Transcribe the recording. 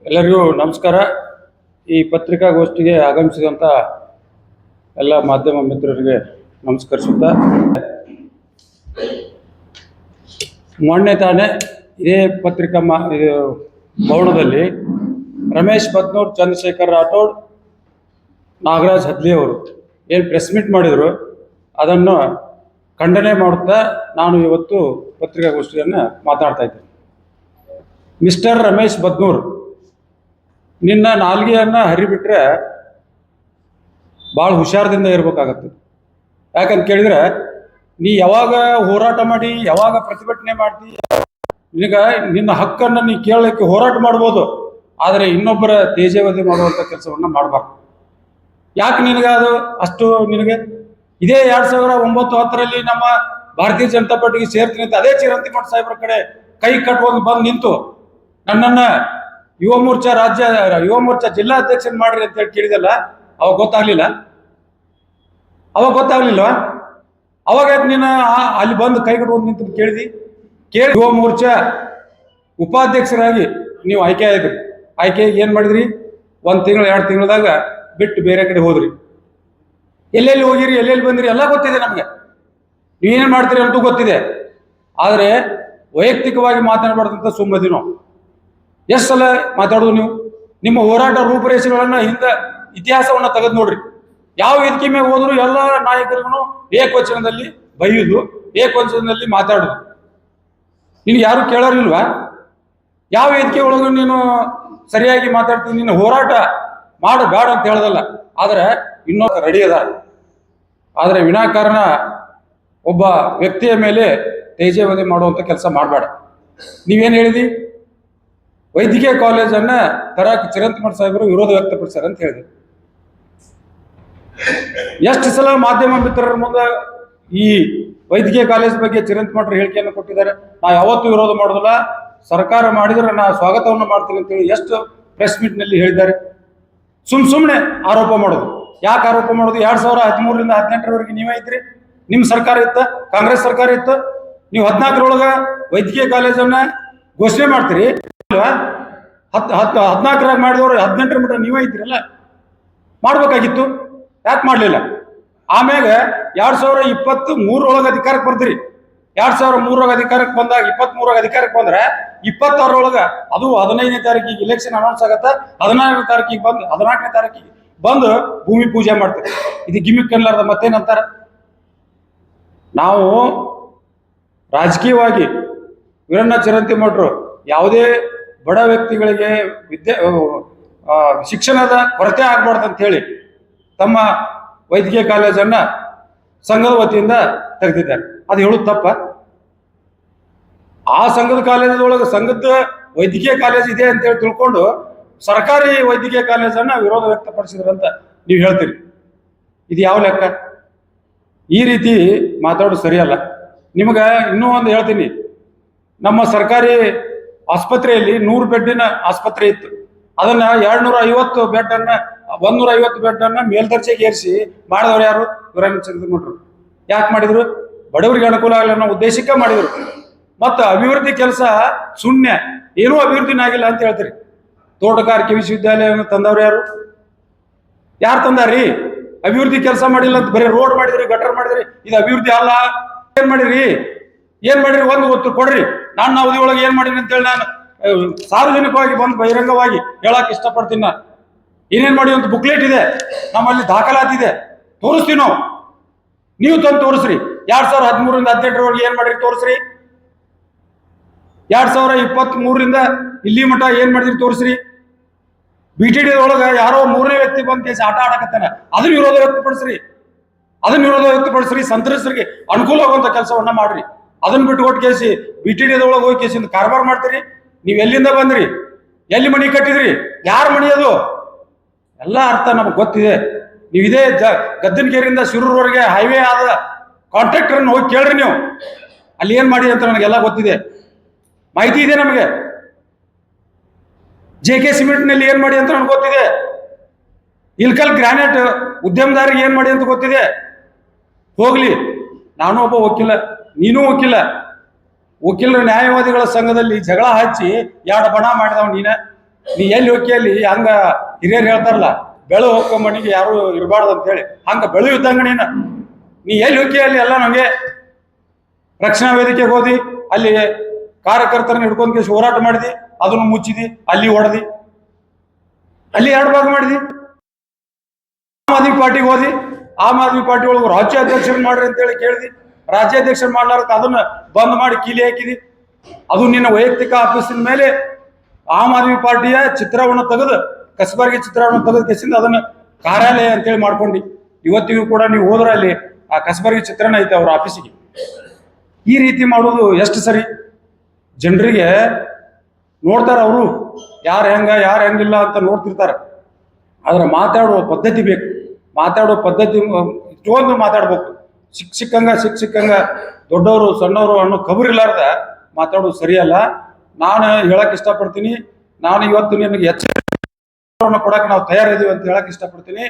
ಎಲ್ಲರಿಗೂ ನಮಸ್ಕಾರ. ಈ ಪತ್ರಿಕಾಗೋಷ್ಠಿಗೆ ಆಗಮಿಸಿದಂಥ ಎಲ್ಲ ಮಾಧ್ಯಮ ಮಿತ್ರರಿಗೆ ನಮಸ್ಕರಿಸುತ್ತಾ, ಮೊನ್ನೆ ತಾನೇ ಇದೇ ಪತ್ರಿಕಾ ಭವನದಲ್ಲಿ ರಮೇಶ್ ಬದ್ನೂರ್, ಚಂದ್ರಶೇಖರ್ ರಾಠೋಡ್, ನಾಗರಾಜ್ ಹದ್ಲಿ ಅವರು ಏನು ಪ್ರೆಸ್ ಮೀಟ್ ಮಾಡಿದರು ಅದನ್ನು ಖಂಡನೆ ಮಾಡುತ್ತಾ ನಾನು ಇವತ್ತು ಪತ್ರಿಕಾಗೋಷ್ಠಿಯನ್ನು ಮಾತಾಡ್ತಾ ಇದ್ದೇನೆ. ಮಿಸ್ಟರ್ ರಮೇಶ್ ಬದ್ನೂರ್, ನಿನ್ನ ನಾಲ್ಗೆಯನ್ನು ಹರಿಬಿಟ್ರೆ ಭಾಳ ಹುಷಾರದಿಂದ ಇರಬೇಕಾಗತ್ತೆ. ಯಾಕಂತ ಕೇಳಿದರೆ, ನೀ ಯಾವಾಗ ಹೋರಾಟ ಮಾಡಿ, ಯಾವಾಗ ಪ್ರತಿಭಟನೆ ಮಾಡ್ತಿ, ನಿನ್ನ ಹಕ್ಕನ್ನು ನೀ ಕೇಳಲಿಕ್ಕೆ ಹೋರಾಟ ಮಾಡ್ಬೋದು, ಆದರೆ ಇನ್ನೊಬ್ಬರ ತೇಜವಧೆ ಮಾಡುವಂಥ ಕೆಲಸವನ್ನು ಮಾಡಬಾರ್ದು. ಯಾಕೆ ನಿನಗೆ ಅದು ಅಷ್ಟು ನಿನಗೆ? ಇದೇ 2009-10ರಲ್ಲಿ ನಮ್ಮ ಭಾರತೀಯ ಜನತಾ ಪಾರ್ಟಿಗೆ ಸೇರ್ತೀನಿ ಅಂತ ಅದೇ ಚಿರಂತಿಮಠ ಸಾಹೇಬ್ರ ಕಡೆ ಕೈ ಕಟ್ಕೊಂಡು ಬಂದು ನಿಂತು ನನ್ನನ್ನು ಯುವ ಮೋರ್ಚಾ ಜಿಲ್ಲಾಧ್ಯಕ್ಷನ್ ಮಾಡ್ರಿ ಅಂತ ಹೇಳಿ ಕೇಳಿದಲ್ಲ, ಅವಾಗ ಗೊತ್ತಾಗ್ಲಿಲ್ಲ? ಅವಾಗ ಯಾಕೆ ನೀನು ಅಲ್ಲಿ ಬಂದು ಕೈ ಕಟ್ಕೊಂಡು ನಿಂತು ಕೇಳಿ ಯುವ ಮೋರ್ಚಾ ಉಪಾಧ್ಯಕ್ಷರಾಗಿ ನೀವು ಆಯ್ಕೆ ಆಯ್ತು. ಆಯ್ಕೆಗೆ ಏನು ಮಾಡಿದ್ರಿ? 1 ತಿಂಗಳು 2 ತಿಂಗಳದಾಗ ಬಿಟ್ಟು ಬೇರೆ ಕಡೆ ಹೋದ್ರಿ. ಎಲ್ಲೆಲ್ಲಿ ಹೋಗಿರಿ, ಎಲ್ಲೆಲ್ಲಿ ಬಂದಿರಿ ಎಲ್ಲ ಗೊತ್ತಿದೆ ನಮಗೆ. ನೀವೇನು ಮಾಡ್ತೀರಿ ಅಂತೂ ಗೊತ್ತಿದೆ. ಆದರೆ ವೈಯಕ್ತಿಕವಾಗಿ ಮಾತನಾಡಬಾರ್ದಂತ ಸುಮ್ಮದಿ ನಾವು. ಎಷ್ಟು ಸಲ ಮಾತಾಡೋದು ನೀವು? ನಿಮ್ಮ ಹೋರಾಟ ರೂಪುರೇಷೆಗಳನ್ನು ಹಿಂದೆ ಇತಿಹಾಸವನ್ನು ತೆಗೆದು ನೋಡ್ರಿ. ಯಾವ ವೇದಿಕೆ ಮೇಲೆ ಹೋದ್ರು ಎಲ್ಲ ನಾಯಕರಿಗೂ ಏಕವಚನದಲ್ಲಿ ಬೈಯುವುದು, ಏಕವಚನದಲ್ಲಿ ಮಾತಾಡೋದು. ನಿನ್ಗೆ ಯಾರು ಕೇಳೋರಿಲ್ವಾ? ಯಾವ ವೇದಿಕೆ ಒಳಗೂ ನೀನು ಸರಿಯಾಗಿ ಮಾತಾಡ್ತೀನಿ, ನೀನು ಹೋರಾಟ ಮಾಡು ಬೇಡ ಅಂತ ಹೇಳೋದಲ್ಲ, ಆದರೆ ಇನ್ನೊಂದು ರೆಡಿ ಅದ. ಆದರೆ ವಿನಾಕಾರಣ ಒಬ್ಬ ವ್ಯಕ್ತಿಯ ಮೇಲೆ ತೇಜವಧೆ ಮಾಡುವಂಥ ಕೆಲಸ ಮಾಡಬೇಡ. ನೀವೇನು ಹೇಳಿದಿ? ವೈದ್ಯಕೀಯ ಕಾಲೇಜನ್ನು ತರಕ್ಕೆ ಚಿರಂತಿಮಠ ಸಾಹೇಬರು ವಿರೋಧ ವ್ಯಕ್ತಪಡಿಸ್ಯಾರ ಅಂತ ಹೇಳಿದೆ. ಎಷ್ಟು ಸಲ ಮಾಧ್ಯಮ ಮಿತ್ರರ ಮುಂದೆ ಈ ವೈದ್ಯಕೀಯ ಕಾಲೇಜ್ ಬಗ್ಗೆ ಚಿರಂತಿಮಠರು ಹೇಳಿಕೆಯನ್ನು ಕೊಟ್ಟಿದ್ದಾರೆ. ನಾವು ಯಾವತ್ತೂ ವಿರೋಧ ಮಾಡೋದಿಲ್ಲ, ಸರ್ಕಾರ ಮಾಡಿದರೆ ನಾ ಸ್ವಾಗತವನ್ನು ಮಾಡ್ತೀನಿ ಅಂತೇಳಿ ಎಷ್ಟು ಪ್ರೆಸ್ ಮೀಟ್ನಲ್ಲಿ ಹೇಳಿದ್ದಾರೆ. ಸುಮ್ಮನೆ ಆರೋಪ ಮಾಡೋದು. ಯಾಕೆ ಆರೋಪ ಮಾಡೋದು? 2013ರಿಂದ 2018ರವರೆಗೆ ನೀವೇ ಇದ್ರಿ, ನಿಮ್ಮ ಸರ್ಕಾರ ಇತ್ತು, ಕಾಂಗ್ರೆಸ್ ಸರ್ಕಾರ ಇತ್ತು. ನೀವು 14ರೊಳಗೆ ವೈದ್ಯಕೀಯ ಕಾಲೇಜನ್ನು ಘೋಷಣೆ ಮಾಡ್ತೀರಿ, 14ರಾಗ ಮಾಡಿದವರು 18ರ ಮಟ್ಟ ನೀವೇ ಇದ್ರಲ್ಲ, ಮಾಡ್ಬೇಕಾಗಿತ್ತು. ಯಾಕೆ ಮಾಡಲಿಲ್ಲ? ಆಮ್ಯಾಗ 2023ರೊಳಗೆ ಅಧಿಕಾರಕ್ಕೆ ಬರ್ತೀರಿ. 2003ರಾಗ ಅಧಿಕಾರಕ್ಕೆ ಬಂದಾಗ 23ರಾಗ ಅಧಿಕಾರಕ್ಕೆ ಬಂದ್ರೆ 26ರೊಳಗೆ, ಅದು 15ನೇ ತಾರೀಕಿಗೆ ಇಲೆಕ್ಷನ್ ಅನೌನ್ಸ್ ಆಗತ್ತೆ, 14ನೇ ತಾರೀಕಿಗೆ ಬಂದು ಭೂಮಿ ಪೂಜೆ ಮಾಡ್ತೀರಿ. ಇದು ಗಿಮಿಕ್ ಅನ್ಲಾರ್ದ ಮತ್ತೇನಂತಾರ? ನಾವು ರಾಜಕೀಯವಾಗಿ ವೀರಣ್ಣ ಚಿರಂತಿಮಠರು ಯಾವುದೇ ಬಡ ವ್ಯಕ್ತಿಗಳಿಗೆ ಶಿಕ್ಷಣದ ಕೊರತೆ ಆಗ್ಬಾರ್ದು ಅಂತ ಹೇಳಿ ತಮ್ಮ ವೈದ್ಯಕೀಯ ಕಾಲೇಜನ್ನು ಸಂಘದ ವತಿಯಿಂದ ತೆಗೆದಿದ್ದಾರೆ. ಅದು ಹೇಳೋದು ತಪ್ಪ? ಆ ಸಂಘದ ಕಾಲೇಜದೊಳಗೆ ಸಂಘದ ವೈದ್ಯಕೀಯ ಕಾಲೇಜ್ ಇದೆ ಅಂತೇಳಿ ತಿಳ್ಕೊಂಡು ಸರ್ಕಾರಿ ವೈದ್ಯಕೀಯ ಕಾಲೇಜನ್ನು ವಿರೋಧ ವ್ಯಕ್ತಪಡಿಸಿದ್ರಂತ ನೀವು ಹೇಳ್ತೀರಿ. ಇದು ಯಾವ ಲೆಕ್ಕ? ಈ ರೀತಿ ಮಾತಾಡೋದು ಸರಿಯಲ್ಲ. ನಿಮಗೆ ಇನ್ನೂ ಒಂದು ಹೇಳ್ತೀನಿ. ನಮ್ಮ ಸರ್ಕಾರಿ ಆಸ್ಪತ್ರೆಯಲ್ಲಿ 100 ಬೆಡ್ಡಿನ ಆಸ್ಪತ್ರೆ ಇತ್ತು. ಅದನ್ನು 250 ಬೆಡ್ಡನ್ನು 150 ಬೆಡ್ಡನ್ನು ಮೇಲ್ದರ್ಜೆಗೆ ಏರಿಸಿ ಮಾಡಿದವರು ಯಾರು? ವೀರಣ್ಣ ಚಿರಂತಿಮಠರು. ಯಾಕೆ ಮಾಡಿದ್ರು? ಬಡವರಿಗೆ ಅನುಕೂಲ ಆಗಲಿ ಅನ್ನೋ ಉದ್ದೇಶಕ್ಕೆ ಮಾಡಿದರು. ಮತ್ತು ಅಭಿವೃದ್ಧಿ ಕೆಲಸ ಶೂನ್ಯ, ಏನೂ ಅಭಿವೃದ್ಧಿನ ಆಗಿಲ್ಲ ಅಂತ ಹೇಳ್ತೀರಿ. ತೋಟಗಾರಿಕೆ ವಿಶ್ವವಿದ್ಯಾಲಯವನ್ನು ತಂದವರು ಯಾರು? ತಂದಾರಿ? ಅಭಿವೃದ್ಧಿ ಕೆಲಸ ಮಾಡಿಲ್ಲ ಅಂತ ಬರೀ ರೋಡ್ ಮಾಡಿದ್ರಿ, ಗಟರ್ ಮಾಡಿದ್ರಿ, ಇದು ಅಭಿವೃದ್ಧಿ ಅಲ್ಲ. ಏನ್ ಮಾಡಿರಿ? ಒಂದು ಗೊತ್ತು ಕೊಡ್ರಿ. ನನ್ನ ಅವಧಿಯೊಳಗೆ ಏನ್ ಮಾಡಿರಿ ಅಂತೇಳಿ ನಾನು ಸಾರ್ವಜನಿಕವಾಗಿ ಬಂದು ಬಹಿರಂಗವಾಗಿ ಹೇಳಕ್ ಇಷ್ಟಪಡ್ತೀನಿ. ನಾನು ಏನೇನ್ ಮಾಡಿ ಅಂತ ಬುಕ್ಲೆಟ್ ಇದೆ, ನಮ್ಮಲ್ಲಿ ದಾಖಲಾತಿದೆ, ತೋರಿಸ್ತೀವಿ ನಾವು. ನೀವು ತಂದು ತೋರಿಸ್ರಿ. 2013ರಿಂದ 2018ರವರೆಗೆ ಏನ್ ಮಾಡಿರಿ ತೋರಿಸ್ರಿ. 2023ರಿಂದ ಇಲ್ಲಿ ಮಠ ಏನ್ ಮಾಡಿದ್ರಿ ತೋರಿಸ್ರಿ. BTD ಒಳಗೆ ಯಾರೋ 3ನೇ ವ್ಯಕ್ತಿ ಬಂದು ಕೇಸಿ ಆಟ ಆಡಕತ್ತಾನೆ, ಅದನ್ನ ವಿರೋಧ ವ್ಯಕ್ತಪಡಿಸ್ರಿ. ಸಂತ್ರಸ್ತರಿಗೆ ಅನುಕೂಲ ಆಗುವಂತ ಕೆಲಸವನ್ನ ಮಾಡ್ರಿ. ಅದನ್ನ ಬಿಟ್ಟು ಕೊಟ್ಟು ಕೇಸಿ BTD ಒಳಗೆ ಹೋಗಿ ಕೇಸಿಂದ ಕಾರ್ಬಾರ್ ಮಾಡ್ತೀರಿ. ನೀವು ಎಲ್ಲಿಂದ ಬಂದ್ರಿ? ಎಲ್ಲಿ ಮನಿ ಕಟ್ಟಿದ್ರಿ? ಯಾರ ಮನಿ ಅದು? ಎಲ್ಲ ಅರ್ಥ ನಮಗೆ ಗೊತ್ತಿದೆ. ನೀವು ಇದೇ ಗದ್ದನಕೇರಿಯಿಂದ ಶಿರೂರ್ವರೆಗೆ ಹೈವೇ ಆದ ಕಾಂಟ್ರಾಕ್ಟರ್ನ ಹೋಗಿ ಕೇಳ್ರಿ. ನೀವು ಅಲ್ಲಿ ಏನ್ ಮಾಡಿ ಅಂತ ನನಗೆಲ್ಲ ಗೊತ್ತಿದೆ, ಮಾಹಿತಿ ಇದೆ ನಮಗೆ. JK ಸಿಮೆಂಟ್ನಲ್ಲಿ ಏನ್ ಮಾಡಿ ಅಂತ ನನಗೆ ಗೊತ್ತಿದೆ. ಇಲ್ಕಲ್ ಗ್ರಾನೈಟ್ ಉದ್ಯಮದಾರಿಗೆ ಏನ್ ಮಾಡಿ ಅಂತ ಗೊತ್ತಿದೆ. ಹೋಗ್ಲಿ, ನಾನು ಒಬ್ಬ ವಕೀಲ, ನೀನು ವಕೀಲ. ವಕೀಲರ ನ್ಯಾಯವಾದಿಗಳ ಸಂಘದಲ್ಲಿ ಜಗಳ ಹಚ್ಚಿ 2 ಬಣ ಮಾಡಿದವ ನೀನ. ನೀ ಎಲ್ಲಿ ಹೋಗಿ ಅಲ್ಲಿ ಹಂಗ ಹಿರಿಯರು ಹೇಳ್ತಾರಲ್ಲ, ಬೆಳು ಹೋಗೋ ಮನೆಗೆ ಯಾರು ಇರಬಾರ್ದು ಅಂತ ಹೇಳಿ, ಹಂಗ ಬೆಳು ಇದ್ದಂಗ ನೀ ಎಲ್ಲಿ ಹೋಗಿ ಅಲ್ಲಿ ಎಲ್ಲ ನಮಗೆ ರಕ್ಷಣಾ ವೇದಿಕೆಗೆ ಹೋದಿ, ಅಲ್ಲಿ ಕಾರ್ಯಕರ್ತರನ್ನ ಹಿಡ್ಕೊಂಡ್ ಹೋರಾಟ ಮಾಡಿದಿ, ಅದನ್ನು ಮುಚ್ಚಿದಿ, ಅಲ್ಲಿ ಹೊಡೆದಿ, ಅಲ್ಲಿ 2 ಭಾಗ ಮಾಡಿದಿ. ಆಮ್ ಆದ್ಮಿ ಪಾರ್ಟಿಗೆ ಹೋದಿ, ಆಮ್ ಆದ್ಮಿ ಪಾರ್ಟಿ ಒಳಗೆ ರಾಜ್ಯಾಧ್ಯಕ್ಷರು ಮಾಡ್ರಿ ಅಂತ ಹೇಳಿ ಕೇಳಿದಿ, ರಾಜ್ಯಾಧ್ಯಕ್ಷರು ಮಾಡ್ಲಾರ್ದ ಅದನ್ನ ಬಂದ್ ಮಾಡಿ ಕೀಲಿ ಹಾಕಿದಿ. ಅದು ನಿನ್ನ ವೈಯಕ್ತಿಕ ಆಫೀಸಿನ ಮೇಲೆ ಆಮ್ ಆದ್ಮಿ ಪಾರ್ಟಿಯ ಚಿತ್ರವನ್ನು ತೆಗೆದು, ಕಸಬರ್ಗಿ ಚಿತ್ರವನ್ನು ತೆಗೆದು ಕೆಸಿಂದ ಅದನ್ನ ಕಾರ್ಯಾಲಯ ಅಂತೇಳಿ ಮಾಡ್ಕೊಂಡಿ. ಇವತ್ತಿಗೂ ಕೂಡ ನೀವು ಹೋದ್ರೆ ಅಲ್ಲಿ ಆ ಕಸಬರ್ಗಿ ಚಿತ್ರಣ ಐತೆ ಅವ್ರ ಆಫೀಸಿಗೆ. ಈ ರೀತಿ ಮಾಡೋದು ಎಷ್ಟು ಸರಿ? ಜನರಿಗೆ ನೋಡ್ತಾರ, ಅವರು ಯಾರು ಹೆಂಗಿಲ್ಲ ಅಂತ ನೋಡ್ತಿರ್ತಾರೆ. ಆದ್ರೆ ಮಾತಾಡುವ ಪದ್ಧತಿ ಬೇಕು. ಮಾತಾಡೋ ಪದ್ಧತಿ ಇಷ್ಟೊಂದು ಮಾತಾಡ್ಬೇಕು. ಸಿಕ್ಕಂಗ ದೊಡ್ಡವರು ಸಣ್ಣವರು ಅನ್ನೋ ಕಬರಿಲ್ಲಾರ್ದ ಮಾತಾಡೋದು ಸರಿಯಲ್ಲ. ನಾನು ಹೇಳಕ್ ಇಷ್ಟಪಡ್ತೀನಿ, ನಾನು ಇವತ್ತು ನಿಮಗೆ ಎಚ್ಚರಿಕೆ ಕೊಡಕ್ಕೆ ನಾವು ತಯಾರಿದ್ದೀವಿ ಅಂತ ಹೇಳಕ್ ಇಷ್ಟಪಡ್ತೀನಿ.